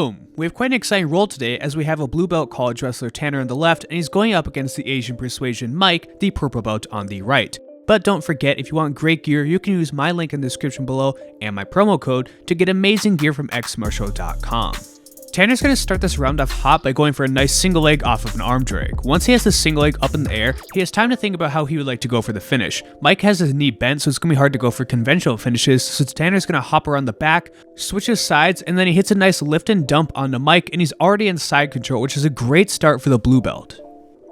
Boom! We have quite an exciting role today as we have a blue belt college wrestler Tanner on the left and he's going up against the Asian Persuasion Mike, the purple belt on the right. But don't forget, if you want great gear, you can use my link in the description below and my promo code to get amazing gear from xmartial.com. Tanner's going to start this round off hot by going for a nice single leg off of an arm drag. Once he has the single leg up in the air, he has time to think about how he would like to go for the finish. Mike has his knee bent, so it's going to be hard to go for conventional finishes, so Tanner's going to hop around the back, switch his sides, and then he hits a nice lift and dump onto Mike, and he's already in side control, which is a great start for the blue belt.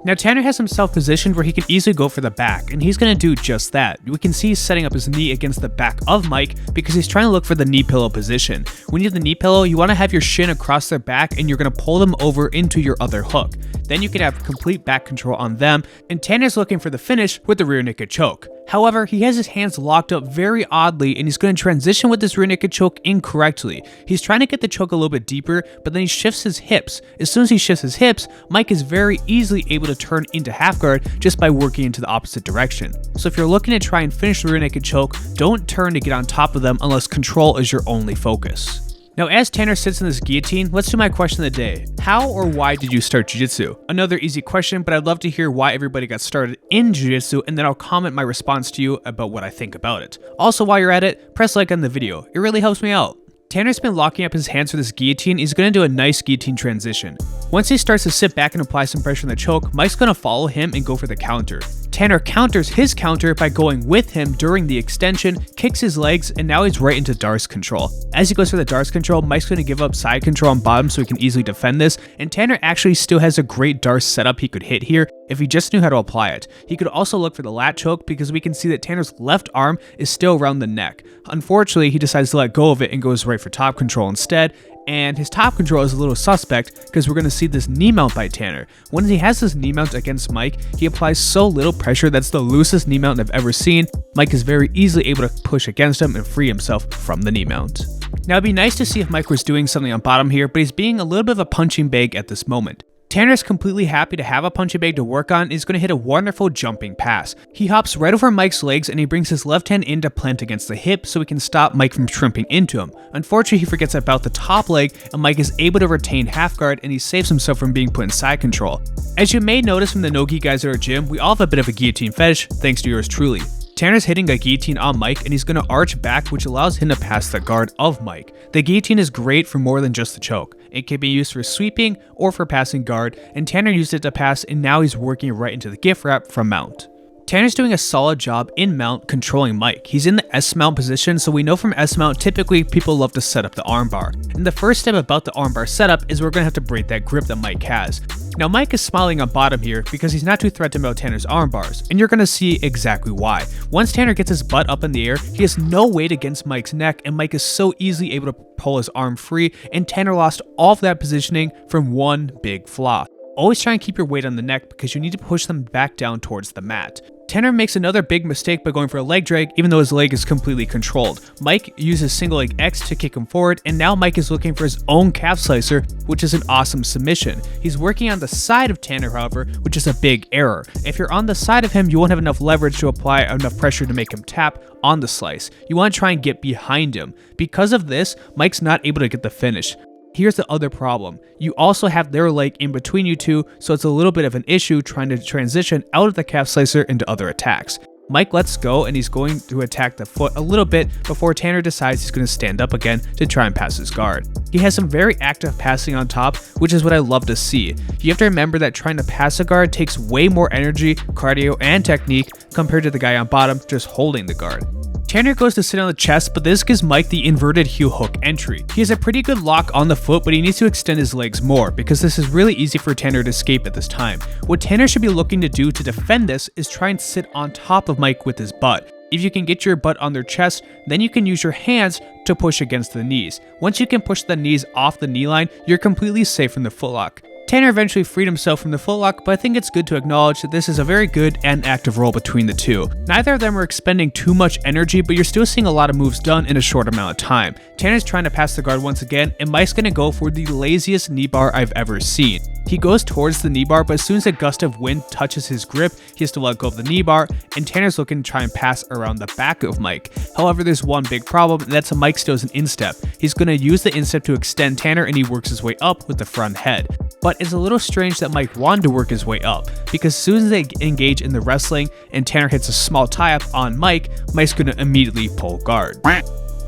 Now Tanner has himself positioned where he can easily go for the back, and he's going to do just that. We can see he's setting up his knee against the back of Mike because he's trying to look for the knee pillow position. When you have the knee pillow, you want to have your shin across their back and you're going to pull them over into your other hook. Then you can have complete back control on them, and Tanner's looking for the finish with the rear naked choke. However, he has his hands locked up very oddly and he's going to transition with this rear naked choke incorrectly. He's trying to get the choke a little bit deeper, but then he shifts his hips. As soon as he shifts his hips, Mike is very easily able to turn into half guard just by working into the opposite direction. So if you're looking to try and finish the rear naked choke, don't turn to get on top of them unless control is your only focus. Now as Tanner sits in this guillotine, let's do my question of the day. How or why did you start Jiu-Jitsu? Another easy question, but I'd love to hear why everybody got started in Jiu-Jitsu, and then I'll comment my response to you about what I think about it. Also, while you're at it, press like on the video. It really helps me out. Tanner's been locking up his hands for this guillotine. He's going to do a nice guillotine transition. Once he starts to sit back and apply some pressure on the choke, Mike's going to follow him and go for the counter. Tanner counters his counter by going with him during the extension, kicks his legs, and now he's right into Darce control. As he goes for the Darce control, Mike's going to give up side control on bottom so he can easily defend this, and Tanner actually still has a great Darce setup he could hit here if he just knew how to apply it. He could also look for the lat choke because we can see that Tanner's left arm is still around the neck. Unfortunately, he decides to let go of it and goes right for top control instead, and his top control is a little suspect because we're going to see this knee mount by Tanner. When he has this knee mount against Mike, he applies so little pressure that's the loosest knee mount I've ever seen. Mike is very easily able to push against him and free himself from the knee mount. Now it'd be nice to see if Mike was doing something on bottom here, but he's being a little bit of a punching bag at this moment. Tanner's completely happy to have a punching bag to work on and is going to hit a wonderful jumping pass. He hops right over Mike's legs and he brings his left hand in to plant against the hip so he can stop Mike from shrimping into him. Unfortunately, he forgets about the top leg and Mike is able to retain half guard and he saves himself from being put in side control. As you may notice from the no-gi guys at our gym, we all have a bit of a guillotine fetish, thanks to yours truly. Tanner's hitting a guillotine on Mike and he's going to arch back, which allows him to pass the guard of Mike. The guillotine is great for more than just the choke. It can be used for sweeping or for passing guard, and Tanner used it to pass and now he's working right into the gift wrap from mount. Tanner's doing a solid job in mount controlling Mike. He's in the S mount position, so we know from S mount typically people love to set up the armbar. And the first step about the armbar setup is we're going to have to break that grip that Mike has. Now Mike is smiling on bottom here because he's not too threatened about Tanner's armbars, and you're going to see exactly why. Once Tanner gets his butt up in the air, he has no weight against Mike's neck, and Mike is so easily able to pull his arm free, and Tanner lost all of that positioning from one big flaw. Always try and keep your weight on the neck because you need to push them back down towards the mat. Tanner makes another big mistake by going for a leg drag even though his leg is completely controlled. Mike uses single leg X to kick him forward, and now Mike is looking for his own calf slicer, which is an awesome submission. He's working on the side of Tanner, however, which is a big error. If you're on the side of him, you won't have enough leverage to apply enough pressure to make him tap on the slice. You want to try and get behind him. Because of this, Mike's not able to get the finish. Here's the other problem. You also have their leg in between you two, so it's a little bit of an issue trying to transition out of the calf slicer into other attacks. Mike lets go and he's going to attack the foot a little bit before Tanner decides he's going to stand up again to try and pass his guard. He has some very active passing on top, which is what I love to see. You have to remember that trying to pass a guard takes way more energy, cardio, and technique compared to the guy on bottom just holding the guard. Tanner goes to sit on the chest, but this gives Mike the inverted heel hook entry. He has a pretty good lock on the foot, but he needs to extend his legs more because this is really easy for Tanner to escape at this time. What Tanner should be looking to do to defend this is try and sit on top of Mike with his butt. If you can get your butt on their chest, then you can use your hands to push against the knees. Once you can push the knees off the knee line, you're completely safe from the footlock. Tanner eventually freed himself from the footlock, but I think it's good to acknowledge that this is a very good and active roll between the two. Neither of them are expending too much energy, but you're still seeing a lot of moves done in a short amount of time. Tanner's trying to pass the guard once again, and Mike's gonna go for the laziest knee bar I've ever seen. He goes towards the knee bar, but as soon as a gust of wind touches his grip, he has to let go of the knee bar, and Tanner's looking to try and pass around the back of Mike. However, there's one big problem, and that's Mike still has an instep. He's going to use the instep to extend Tanner, and he works his way up with the front head. But it's a little strange that Mike wanted to work his way up, because as soon as they engage in the wrestling and Tanner hits a small tie-up on Mike, Mike's going to immediately pull guard.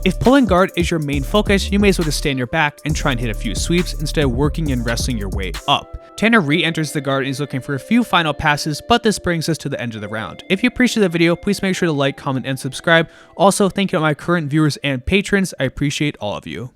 If pulling guard is your main focus, you may as well just stand your back and try and hit a few sweeps instead of working and wrestling your way up. Tanner re-enters the guard and is looking for a few final passes, but this brings us to the end of the round. If you appreciate the video, please make sure to like, comment, and subscribe. Also, thank you to my current viewers and patrons. I appreciate all of you.